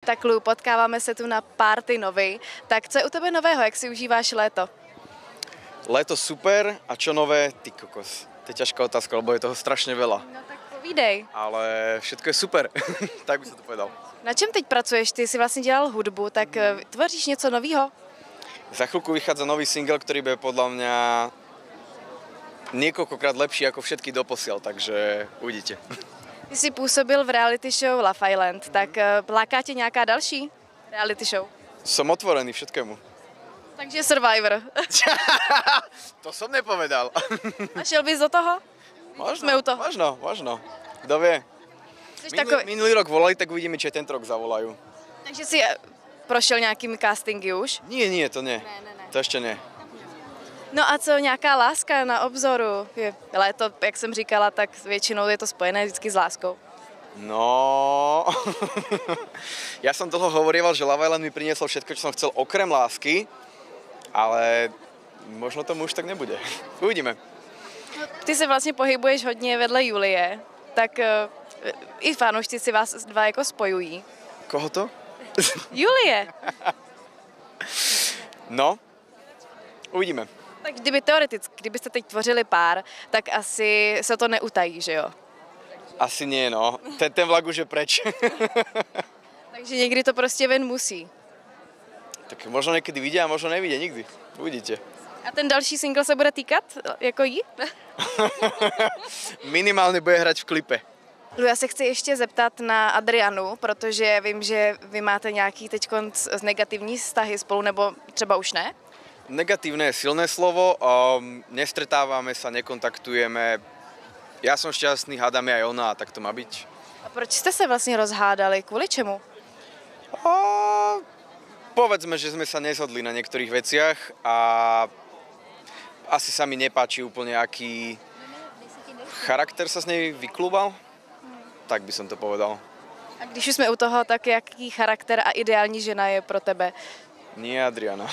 Tak Lu, potkáváme se tu na Party Novy. Tak co je u tebe nového, jak si užíváš léto? Léto super a čo nové? Ty kokos. To je ťažká otázka, lebo je toho strašne veľa. No tak povídej. Ale všetko je super, tak by som to povedal. Na čem teď pracuješ? Ty jsi vlastně dělal hudbu, tak tvoříš něco nového? Za chvíľku vychádza nový single, ktorý bude podľa mňa niekoľkokrát lepší ako všetky doposiaľ, takže uvidíte. Ty jsi působil v reality show Love Island, tak láká tě nějaká další reality show? Som otvorený všetkému. Takže Survivor. To som nepovedal. A šel bys do toho? Jsme u toho. Možno. Kto vie? Minulý rok volali, tak uvidíme, či tento rok zavolajú. Takže si prošel nějakými castingy už? Nie, to nie. Ne. To ešte nie. No a co, nějaká láska na obzoru? Je léto, jak jsem říkala, tak většinou je to spojené vždycky s láskou. No, ja som dlho hovorieval, že Love Island mi priniesol všetko, čo som chcel, okrem lásky, ale možno tomu už tak nebude. Uvidíme. Ty se vlastně pohybuješ hodně vedle Julie, tak i fanoušci si vás dva jako spojují. Koho to? Julie! No, uvidíme. Tak kdybyste teď tvořili pár, tak asi se to neutají, že jo? Asi nie, no. Ten vlak už je preč. Takže někdy to prostě ven musí. Tak možno niekedy vidia a možno nevidia nikdy. Uvidíte. A ten další single se bude týkat jako jí? Minimálne bude hrať v klipe. Lu, já se chci ještě zeptat na Adrianu, protože vím, že vy máte nějaký teďkon negativní vztahy spolu, nebo třeba už ne? Negatívne je silné slovo, nestretávame sa, nekontaktujeme. Ja som šťastný, hádame aj ona a tak to má byť. A proč jste se vlastně rozhádali? Kvůli čemu? Povedzme, že sme sa nezhodli na niektorých veciach a asi sa mi nepáči úplne, aký charakter sa z nej vyklúbal. Tak by som to povedal. A když už jsme u toho, tak jaký charakter a ideální žena je pro tebe? Nie Adriana.